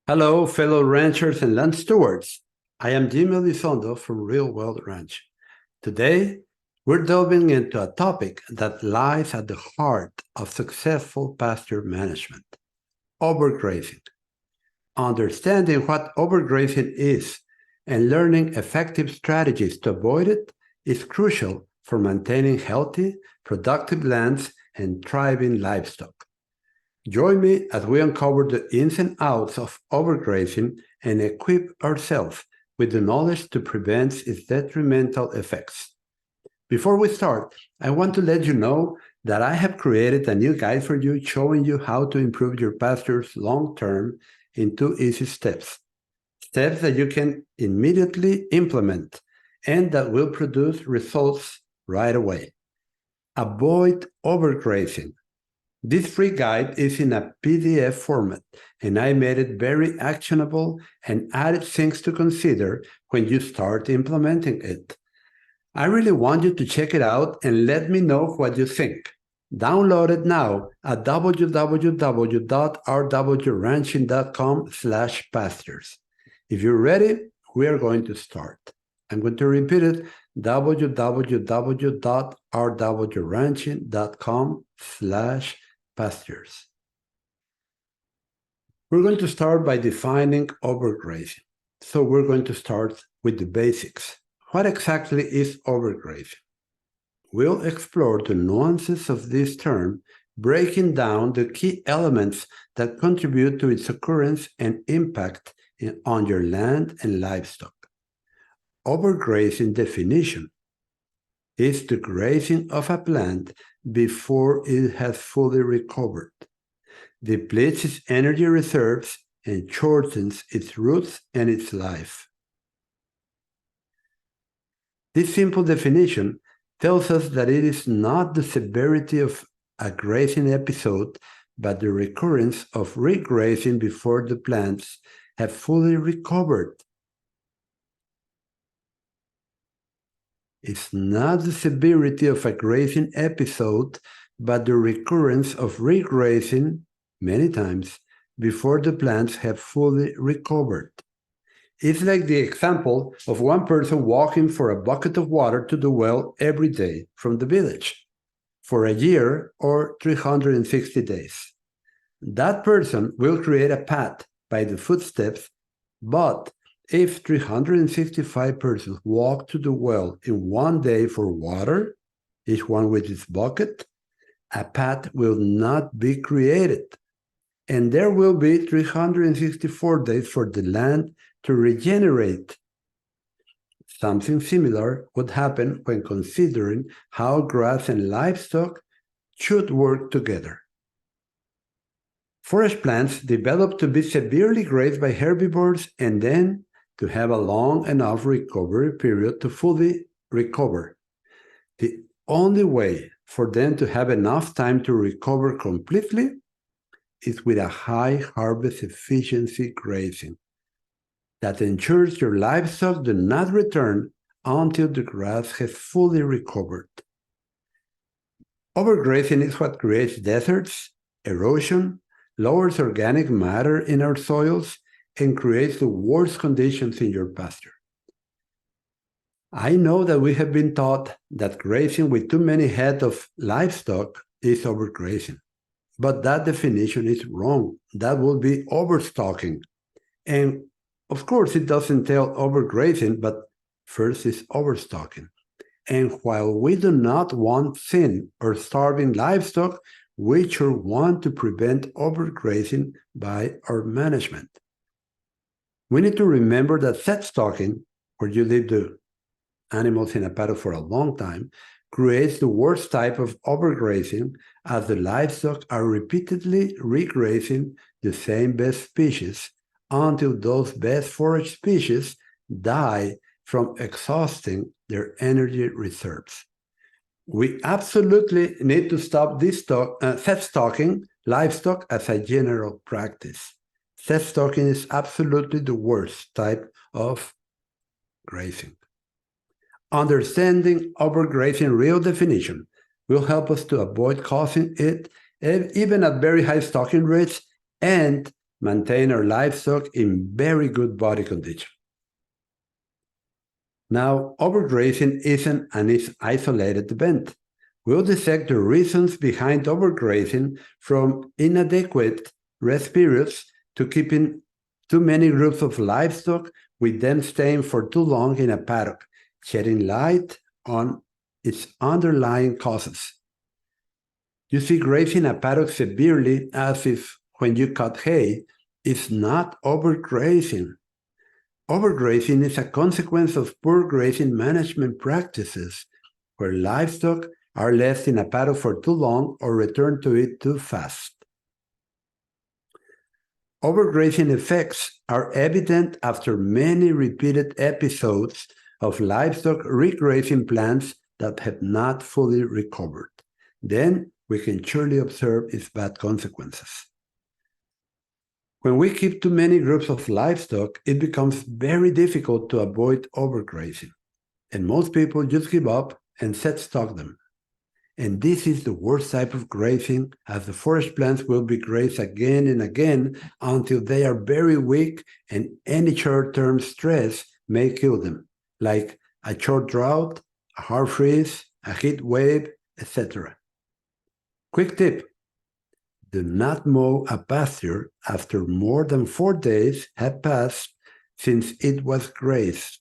Hello, fellow ranchers and land stewards. I am Jaime Elizondo from Real World Ranch. Today, we're delving into a topic that lies at the heart of successful pasture management: overgrazing. Understanding what overgrazing is and learning effective strategies to avoid it is crucial for maintaining healthy, productive lands and thriving livestock. Join me as we uncover the ins and outs of overgrazing and equip ourselves with the knowledge to prevent its detrimental effects. Before we start, I want to let you know that I have created a new guide for you showing you how to improve your pastures long-term in 2 easy steps. Steps that you can immediately implement and that will produce results right away. Avoid overgrazing. This free guide is in a PDF format, and I made it very actionable and added things to consider when you start implementing it. I really want you to check it out and let me know what you think. Download it now at www.rwranching.com/pastures. If you're ready, we are going to start. I'm going to repeat it: www.rwranching.com/pastures. We're going to start by defining overgrazing. So we're going to start with the basics. What exactly is overgrazing? We'll explore the nuances of this term, breaking down the key elements that contribute to its occurrence and impact on your land and livestock. Overgrazing definition is the grazing of a plant before it has fully recovered, depletes its energy reserves, and shortens its roots and its life. This simple definition tells us that it is not the severity of a grazing episode, but the recurrence of regrazing before the plants have fully recovered. It's not the severity of a grazing episode, but the recurrence of regrazing many times before the plants have fully recovered. It's like the example of one person walking for a bucket of water to the well every day from the village for a year or 360 days. That person will create a path by the footsteps, but if 365 persons walk to the well in one day for water, each one with its bucket, a path will not be created. And there will be 364 days for the land to regenerate. Something similar would happen when considering how grass and livestock should work together. Forage plants develop to be severely grazed by herbivores and then to have a long enough recovery period to fully recover. The only way for them to have enough time to recover completely is with a high harvest efficiency grazing that ensures your livestock do not return until the grass has fully recovered. Overgrazing is what creates deserts, erosion, lowers organic matter in our soils, and creates the worst conditions in your pasture. I know that we have been taught that grazing with too many head of livestock is overgrazing, but that definition is wrong. That would be overstocking. And of course, it does entail overgrazing, but first is overstocking. And while we do not want thin or starving livestock, we sure want to prevent overgrazing by our management. We need to remember that set stocking, where you leave the animals in a paddock for a long time, creates the worst type of overgrazing, as the livestock are repeatedly regrazing the same best species until those best forage species die from exhausting their energy reserves. We absolutely need to stop this set stocking livestock as a general practice. Set stocking is absolutely the worst type of grazing. Understanding overgrazing real definition will help us to avoid causing it even at very high stocking rates and maintain our livestock in very good body condition. Now, overgrazing isn't an isolated event. We'll dissect the reasons behind overgrazing, from inadequate rest periods to keeping too many groups of livestock with them staying for too long in a paddock, shedding light on its underlying causes. You see, grazing a paddock severely, as if when you cut hay, is not overgrazing. Overgrazing is a consequence of poor grazing management practices, where livestock are left in a paddock for too long or return to it too fast. Overgrazing effects are evident after many repeated episodes of livestock regrazing plants that have not fully recovered. Then we can surely observe its bad consequences. When we keep too many groups of livestock, it becomes very difficult to avoid overgrazing, and most people just give up and set stock them. And this is the worst type of grazing, as the forest plants will be grazed again and again until they are very weak, and any short-term stress may kill them, like a short drought, a hard freeze, a heat wave, etc. Quick tip: do not mow a pasture after more than 4 days have passed since it was grazed,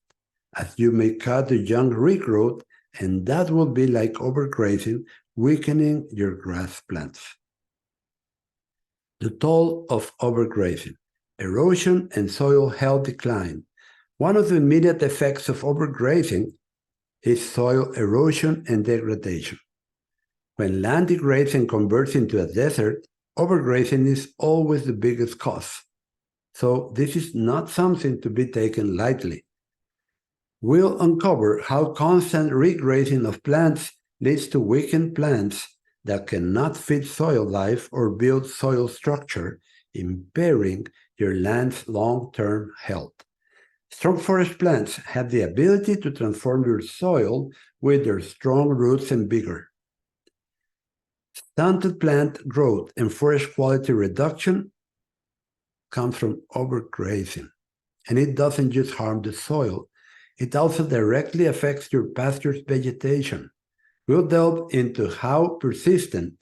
as you may cut the young regrowth, and that will be like overgrazing, weakening your grass plants. The toll of overgrazing: erosion and soil health decline. One of the immediate effects of overgrazing is soil erosion and degradation. When land degrades and converts into a desert, overgrazing is always the biggest cause. So this is not something to be taken lightly. We'll uncover how constant regrazing of plants leads to weakened plants that cannot feed soil life or build soil structure, impairing your land's long-term health. Strong forest plants have the ability to transform your soil with their strong roots and vigor. Stunted plant growth and forest quality reduction comes from overgrazing. And it doesn't just harm the soil, it also directly affects your pasture's vegetation. We'll delve into how persistent,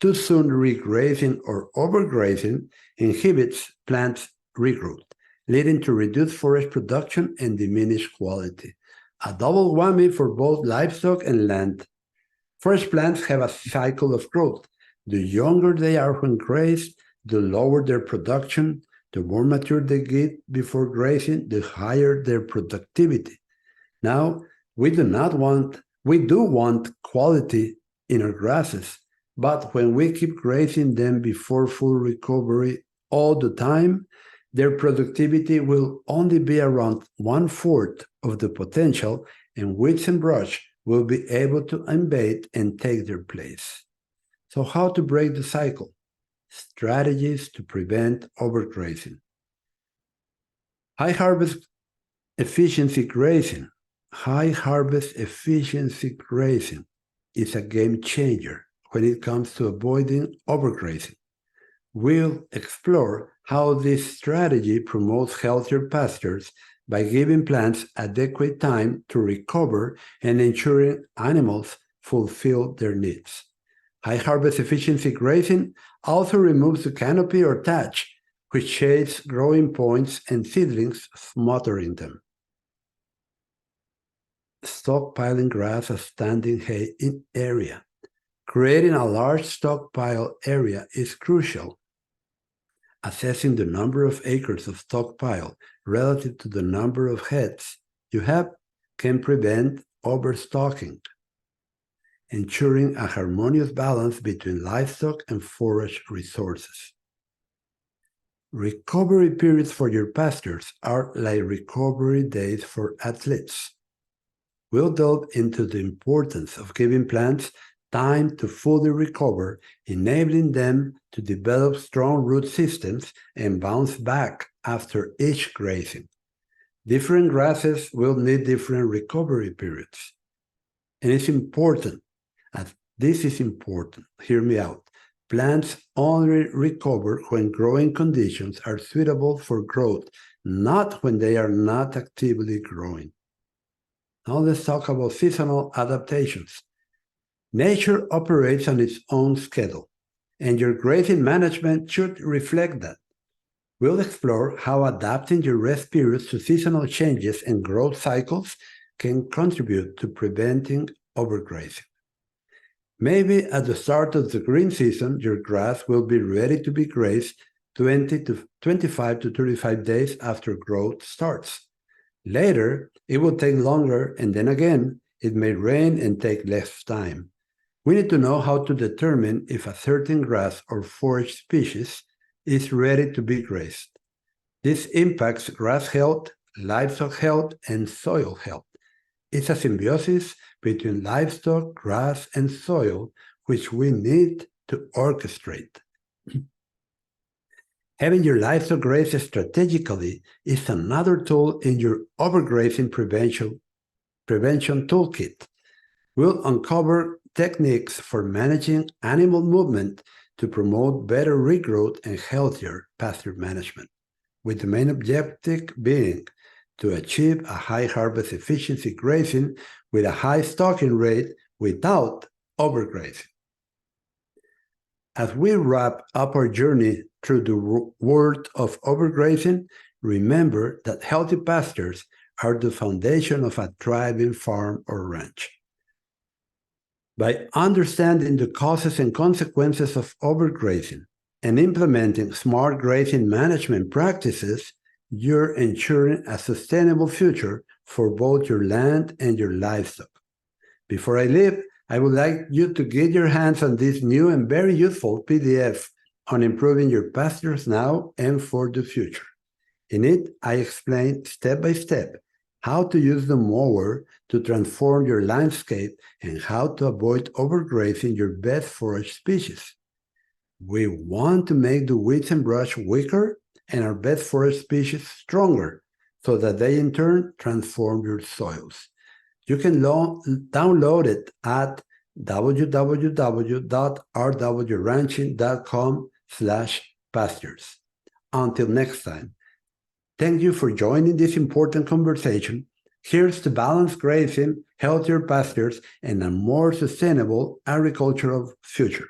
too soon regrazing or overgrazing inhibits plants' regrowth, leading to reduced forest production and diminished quality. A double whammy for both livestock and land. Forest plants have a cycle of growth. The younger they are when grazed, the lower their production. The more mature they get before grazing, the higher their productivity. Now, we do want quality in our grasses, but when we keep grazing them before full recovery all the time, their productivity will only be around 1/4 of the potential, and weeds and brush will be able to invade and take their place. So how to break the cycle? Strategies to prevent overgrazing. High harvest efficiency grazing. High harvest efficiency grazing is a game changer when it comes to avoiding overgrazing. We'll explore how this strategy promotes healthier pastures by giving plants adequate time to recover and ensuring animals fulfill their needs. High harvest efficiency grazing also removes the canopy or thatch, which shades growing points and seedlings, smothering them. Stockpiling grass as standing hay in area. Creating a large stockpile area is crucial. Assessing the number of acres of stockpile relative to the number of heads you have can prevent overstocking, ensuring a harmonious balance between livestock and forage resources. Recovery periods for your pastures are like recovery days for athletes. We'll delve into the importance of giving plants time to fully recover, enabling them to develop strong root systems and bounce back after each grazing. Different grasses will need different recovery periods. And it's important, this is important, hear me out, Plants only recover when growing conditions are suitable for growth, not when they are not actively growing. Now let's talk about seasonal adaptations. Nature operates on its own schedule, and your grazing management should reflect that. We'll explore how adapting your rest periods to seasonal changes and growth cycles can contribute to preventing overgrazing. Maybe at the start of the green season, your grass will be ready to be grazed 20 to 25 to 35 days after growth starts. Later, it will take longer, and then again, it may rain and take less time. We need to know how to determine if a certain grass or forage species is ready to be grazed. This impacts grass health, livestock health, and soil health. It's a symbiosis between livestock, grass, and soil, which we need to orchestrate. Having your livestock graze strategically is another tool in your overgrazing prevention toolkit. We'll uncover techniques for managing animal movement to promote better regrowth and healthier pasture management, with the main objective being to achieve a high harvest efficiency grazing with a high stocking rate without overgrazing. As we wrap up our journey through the world of overgrazing, remember that healthy pastures are the foundation of a thriving farm or ranch. By understanding the causes and consequences of overgrazing and implementing smart grazing management practices, you're ensuring a sustainable future for both your land and your livestock. Before I leave, I would like you to get your hands on this new and very useful PDF on improving your pastures now and for the future. In it, I explain step by step how to use the mower to transform your landscape and how to avoid overgrazing your best forage species. We want to make the weeds and brush weaker and our best forage species stronger so that they in turn transform your soils. You can download it at www.rwranching.com/pastures. Until next time, thank you for joining this important conversation. Here's to balanced grazing, healthier pastures, and a more sustainable agricultural future.